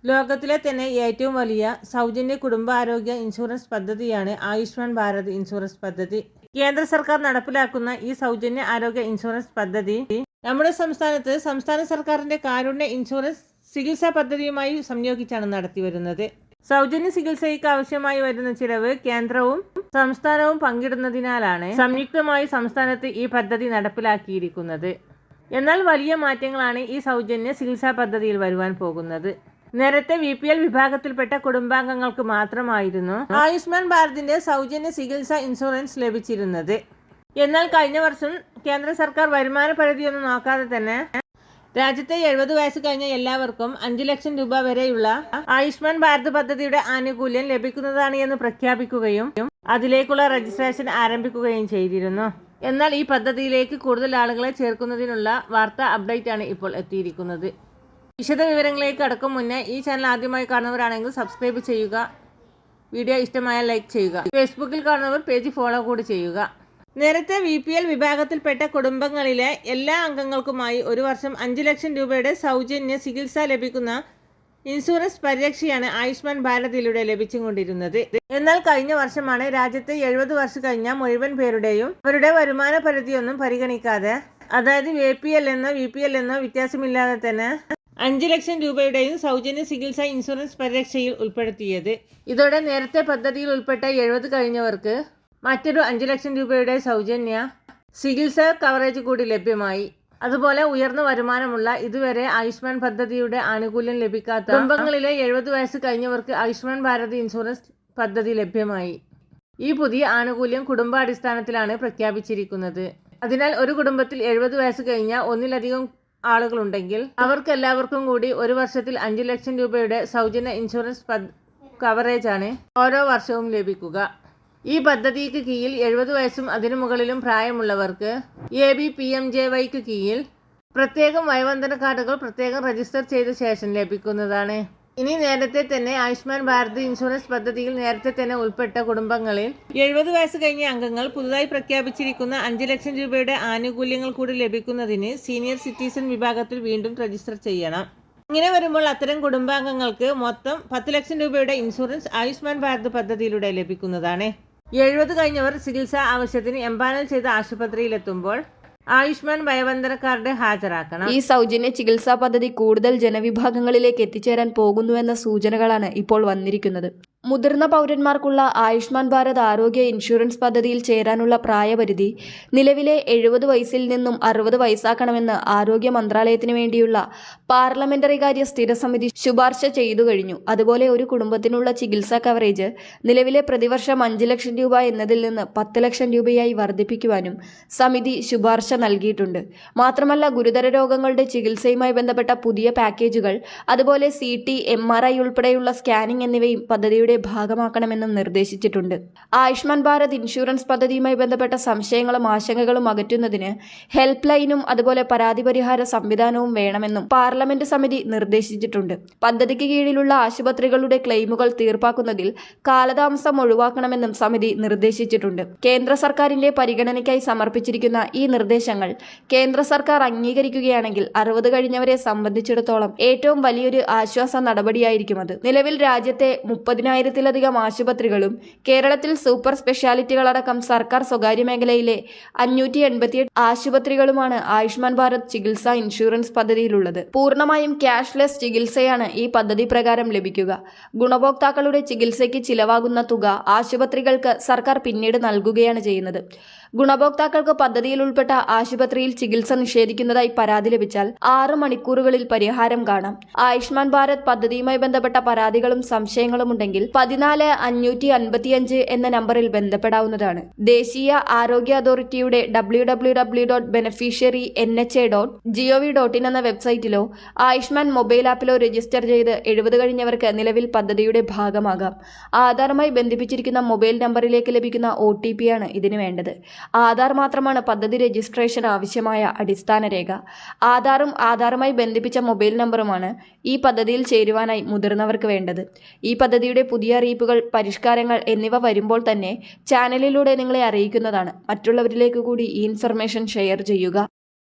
ലോകത്തിലെ തന്നെ ഏറ്റവും വലിയ സൗജന്യ കുടുംബാരോഗ്യ ഇൻഷുറൻസ് പദ്ധതിയാണ് ആയുഷ്മാൻ ഭാരത് ഇൻഷുറൻസ് പദ്ധതി. കേന്ദ്ര സർക്കാർ നടപ്പിലാക്കുന്ന ഈ സൗജന്യ ആരോഗ്യ ഇൻഷുറൻസ് പദ്ധതി നമ്മുടെ സംസ്ഥാനത്ത് സംസ്ഥാന സർക്കാരിന്റെ കാരുണ്യ ഇൻഷുറൻസ് ചികിത്സാ പദ്ധതിയുമായി സംയോജിച്ചാണ് നടത്തിവരുന്നത്. സൗജന്യ ചികിത്സയ്ക്ക് ആവശ്യമായി വരുന്ന ചിലവ് കേന്ദ്രവും സംസ്ഥാനവും പങ്കിടുന്നതിനാലാണ് സംയുക്തമായി സംസ്ഥാനത്ത് ഈ പദ്ധതി നടപ്പിലാക്കിയിരിക്കുന്നത്. എന്നാൽ വലിയ മാറ്റങ്ങളാണ് ഈ സൗജന്യ ചികിത്സാ പദ്ധതിയിൽ വരുവാൻ പോകുന്നത്. നേരത്തെ BPL വിഭാഗത്തിൽപ്പെട്ട കുടുംബാംഗങ്ങൾക്ക് മാത്രമായിരുന്നു ആയുഷ്മാൻ ഭാരതിന്റെ സൗജന്യ ചികിത്സാ ഇൻഷുറൻസ് ലഭിച്ചിരുന്നത്. എന്നാൽ കഴിഞ്ഞ വർഷം കേന്ദ്ര സർക്കാർ വരുമാന പരിധിയൊന്നും നോക്കാതെ തന്നെ രാജ്യത്തെ 70 വയസ്സ് കഴിഞ്ഞ എല്ലാവർക്കും 5 ലക്ഷം രൂപ വരെയുള്ള ആയുഷ്മാൻ ഭാരത് പദ്ധതിയുടെ ആനുകൂല്യം ലഭിക്കുന്നതാണ് എന്ന് പ്രഖ്യാപിക്കുകയും അതിലേക്കുള്ള രജിസ്ട്രേഷൻ ആരംഭിക്കുകയും ചെയ്തിരുന്നു. എന്നാൽ ഈ പദ്ധതിയിലേക്ക് കൂടുതൽ ആളുകളെ ചേർക്കുന്നതിനുള്ള വാർത്താ അപ്ഡേറ്റ് ആണ് ഇപ്പോൾ എത്തിയിരിക്കുന്നത്. വിശദ വിവരങ്ങളിലേക്ക് കടക്കും മുന്നേ ഈ ചാനൽ ആദ്യമായി കാണുന്നവരാണെങ്കിൽ സബ്സ്ക്രൈബ് ചെയ്യുക. വീഡിയോ ഇഷ്ടമായാൽ ലൈക്ക് ചെയ്യുക. ഫേസ്ബുക്കിൽ കാണുന്നവർ പേജ് ഫോളോ കൂടി ചെയ്യുക. നേരത്തെ BPL വിഭാഗത്തിൽപ്പെട്ട കുടുംബങ്ങളിലെ എല്ലാ അംഗങ്ങൾക്കുമായി ഒരു വർഷം 5 ലക്ഷം രൂപയുടെ സൗജന്യ ചികിത്സ ലഭിക്കുന്ന ഇൻഷുറൻസ് പരിരക്ഷയാണ് ആയുഷ്മാൻ ഭാരതിലൂടെ ലഭിച്ചുകൊണ്ടിരുന്നത്. എന്നാൽ കഴിഞ്ഞ വർഷമാണ് രാജ്യത്തെ 70 വർഷം കഴിഞ്ഞ മുഴുവൻ പേരുടെയും അവരുടെ വരുമാന പരിധിയൊന്നും പരിഗണിക്കാതെ, അതായത് APL എന്നോ BPL എന്നോ വ്യത്യാസമില്ലാതെ തന്നെ 5 ലക്ഷം രൂപയുടെയും സൗജന്യ ചികിത്സാ ഇൻഷുറൻസ് പരിരക്ഷയിൽ ഉൾപ്പെടുത്തിയത്. ഇതോടെ നേരത്തെ പദ്ധതിയിൽ ഉൾപ്പെട്ട 70 കഴിഞ്ഞവർക്ക് മറ്റൊരു 5 ലക്ഷം രൂപയുടെ സൗജന്യ ചികിത്സാ കവറേജ് കൂടി ലഭ്യമായി. അതുപോലെ ഉയർന്ന വരുമാനമുള്ള ഇതുവരെ ആയുഷ്മാൻ പദ്ധതിയുടെ ആനുകൂല്യം ലഭിക്കാത്ത കുടുംബങ്ങളിലെ 70 വയസ്സ് കഴിഞ്ഞവർക്ക് ആയുഷ്മാൻ ഭാരത് ഇൻഷുറൻസ് പദ്ധതി ലഭ്യമായി. ഈ പുതിയ ആനുകൂല്യം കുടുംബാടിസ്ഥാനത്തിലാണ് പ്രഖ്യാപിച്ചിരിക്കുന്നത്. അതിനാൽ ഒരു കുടുംബത്തിൽ 70 വയസ്സ് കഴിഞ്ഞ ഒന്നിലധികം ആളുകളുണ്ടെങ്കിൽ അവർക്കെല്ലാവർക്കും കൂടി ഒരു വർഷത്തിൽ 5 ലക്ഷം രൂപയുടെ സൗജന്യ ഇൻഷുറൻസ് കവറേജാണ് ഓരോ വർഷവും ലഭിക്കുക. ഈ പദ്ധതിക്ക് കീഴിൽ 70 വയസ്സും അതിനു മുകളിലും പ്രായമുള്ളവർക്ക് ABPMJYക്ക് കീഴിൽ പ്രത്യേകം വയോജന കാർഡുകൾ പ്രത്യേകം രജിസ്റ്റർ ചെയ്ത ശേഷം ലഭിക്കുന്നതാണ്. ഇനി നേരത്തെ തന്നെ ആയുഷ്മാൻ ഭാരത് ഇൻഷുറൻസ് പദ്ധതിയിൽ നേരത്തെ തന്നെ ഉൾപ്പെട്ട കുടുംബങ്ങളിൽ 70 വയസ്സ് കഴിഞ്ഞ അംഗങ്ങൾ പുതുതായി പ്രഖ്യാപിച്ചിരിക്കുന്ന 5 ലക്ഷം രൂപയുടെ ആനുകൂല്യങ്ങൾ കൂടി ലഭിക്കുന്നതിന് സീനിയർ സിറ്റിസൺ വിഭാഗത്തിൽ വീണ്ടും രജിസ്റ്റർ ചെയ്യണം. ഇങ്ങനെ വരുമ്പോൾ അത്തരം കുടുംബാംഗങ്ങൾക്ക് മൊത്തം 10 ലക്ഷം രൂപയുടെ ഇൻഷുറൻസ് ആയുഷ്മാൻ ഭാരത് പദ്ധതിയിലൂടെ ലഭിക്കുന്നതാണ്. 70 കഴിഞ്ഞവർ ചികിത്സാ ആവശ്യത്തിന് എംപാനൽ ചെയ്ത ആശുപത്രിയിലെത്തുമ്പോൾ ആയുഷ്മാൻ വയോജന കാർഡ് ഹാജരാക്കണം. ഈ സൗജന്യ ചികിത്സാ പദ്ധതി കൂടുതൽ ജനവിഭാഗങ്ങളിലേക്ക് എത്തിച്ചേരാൻ പോകുന്നുവെന്ന സൂചനകളാണ് ഇപ്പോൾ വന്നിരിക്കുന്നത്. മുതിർന്ന പൗരന്മാർക്കുള്ള ആയുഷ്മാൻ ഭാരത് ആരോഗ്യ ഇൻഷുറൻസ് പദ്ധതിയിൽ ചേരാനുള്ള പ്രായപരിധി നിലവിലെ 70 വയസ്സിൽ നിന്നും 60 വയസ്സാക്കണമെന്ന് ആരോഗ്യ മന്ത്രാലയത്തിന് വേണ്ടിയുള്ള പാർലമെന്ററി കാര്യ സ്ഥിര സമിതി ശുപാർശ ചെയ്തു കഴിഞ്ഞു. അതുപോലെ ഒരു കുടുംബത്തിനുള്ള ചികിത്സാ കവറേജ് നിലവിലെ പ്രതിവർഷം 5 ലക്ഷം രൂപ എന്നതിൽ നിന്ന് 10 ലക്ഷം രൂപയായി വർദ്ധിപ്പിക്കുവാനും സമിതി ശുപാർശ നൽകിയിട്ടുണ്ട്. മാത്രമല്ല ഗുരുതര രോഗങ്ങളുടെ ചികിത്സയുമായി ബന്ധപ്പെട്ട പുതിയ പാക്കേജുകൾ, അതുപോലെ CT, MRI ഉൾപ്പെടെയുള്ള സ്കാനിംഗ് എന്നിവയും പദ്ധതിയുടെ ഭാഗമാക്കണമെന്നും നിർദ്ദേശിച്ചിട്ടുണ്ട്. ആയുഷ്മാൻ ഭാരത് ഇൻഷുറൻസ് പദ്ധതിയുമായി ബന്ധപ്പെട്ട സംശയങ്ങളും ആശങ്കകളും അകറ്റുന്നതിന് ഹെൽപ്പ് ലൈനും അതുപോലെ പരാതി പരിഹാര സംവിധാനവും വേണമെന്നും പാർലമെന്റ് സമിതി നിർദ്ദേശിച്ചിട്ടുണ്ട്. പദ്ധതിക്ക് കീഴിലുള്ള ആശുപത്രികളുടെ ക്ലെയിമുകൾ തീർപ്പാക്കുന്നതിൽ കാലതാമസം ഒഴിവാക്കണമെന്നും സമിതി നിർദ്ദേശിച്ചിട്ടുണ്ട്. കേന്ദ്ര സർക്കാരിന്റെ പരിഗണനയ്ക്കായി സമർപ്പിച്ചിരിക്കുന്ന ഈ നിർദ്ദേശങ്ങൾ കേന്ദ്ര സർക്കാർ അംഗീകരിക്കുകയാണെങ്കിൽ 60 കഴിഞ്ഞവരെ സംബന്ധിച്ചിടത്തോളം ഏറ്റവും വലിയൊരു ആശ്വാസ നടപടിയായിരിക്കും അത്. നിലവിൽ രാജ്യത്തെ 30,000-ലധികം ആശുപത്രികളും കേരളത്തിൽ സൂപ്പർ സ്പെഷ്യാലിറ്റികളടക്കം സർക്കാർ സ്വകാര്യ മേഖലയിലെ 588 ആശുപത്രികളുമാണ് ആയുഷ്മാൻ ഭാരത് ചികിത്സാ ഇൻഷുറൻസ് പദ്ധതിയിലുള്ളത്. പൂർണ്ണമായും ക്യാഷ്ലെസ് ചികിത്സയാണ് ഈ പദ്ധതി പ്രകാരം ലഭിക്കുക. ഗുണഭോക്താക്കളുടെ ചികിത്സയ്ക്ക് ചിലവാകുന്ന തുക ആശുപത്രികൾക്ക് സർക്കാർ പിന്നീട് നൽകുകയാണ് ചെയ്യുന്നത്. ഗുണഭോക്താക്കൾക്ക് പദ്ധതിയിൽ ഉൾപ്പെട്ട ആശുപത്രിയിൽ ചികിത്സ നിഷേധിക്കുന്നതായി പരാതി ലഭിച്ചാൽ 6 മണിക്കൂറുകളിൽ പരിഹാരം കാണാം. ആയുഷ്മാൻ ഭാരത് പദ്ധതിയുമായി ബന്ധപ്പെട്ട പരാതികളും സംശയങ്ങളും ഉണ്ടെങ്കിൽ 14555 എന്ന നമ്പറിൽ ബന്ധപ്പെടാവുന്നതാണ്. ദേശീയ ആരോഗ്യ അതോറിറ്റിയുടെ www.beneficiarynha.gov.in എന്ന വെബ്സൈറ്റിലോ ആയുഷ്മാൻ മൊബൈൽ ആപ്പിലോ രജിസ്റ്റർ ചെയ്ത് 70 കഴിഞ്ഞവർക്ക് നിലവിൽ പദ്ധതിയുടെ ഭാഗമാകാം. ആധാറുമായി ബന്ധിപ്പിച്ചിരിക്കുന്ന മൊബൈൽ നമ്പറിലേക്ക് ലഭിക്കുന്ന OTP ആണ് ഇതിന് വേണ്ടത്. ആധാർ മാത്രമാണ് പദ്ധതി രജിസ്ട്രേഷൻ ആവശ്യമായ അടിസ്ഥാന രേഖ. ആധാറുമായി ബന്ധിപ്പിച്ച മൊബൈൽ നമ്പറുമാണ് ഈ പദ്ധതിയിൽ ചേരുവാനായി മുതിർന്നവർക്ക് വേണ്ടത്. ഈ പദ്ധതിയുടെ പുതിയ അറിയിപ്പുകൾ, പരിഷ്കാരങ്ങൾ എന്നിവ വരുമ്പോൾ തന്നെ ചാനലിലൂടെ നിങ്ങളെ അറിയിക്കുന്നതാണ്. മറ്റുള്ളവരിലേക്ക് കൂടി ഈ ഇൻഫർമേഷൻ ഷെയർ ചെയ്യുക.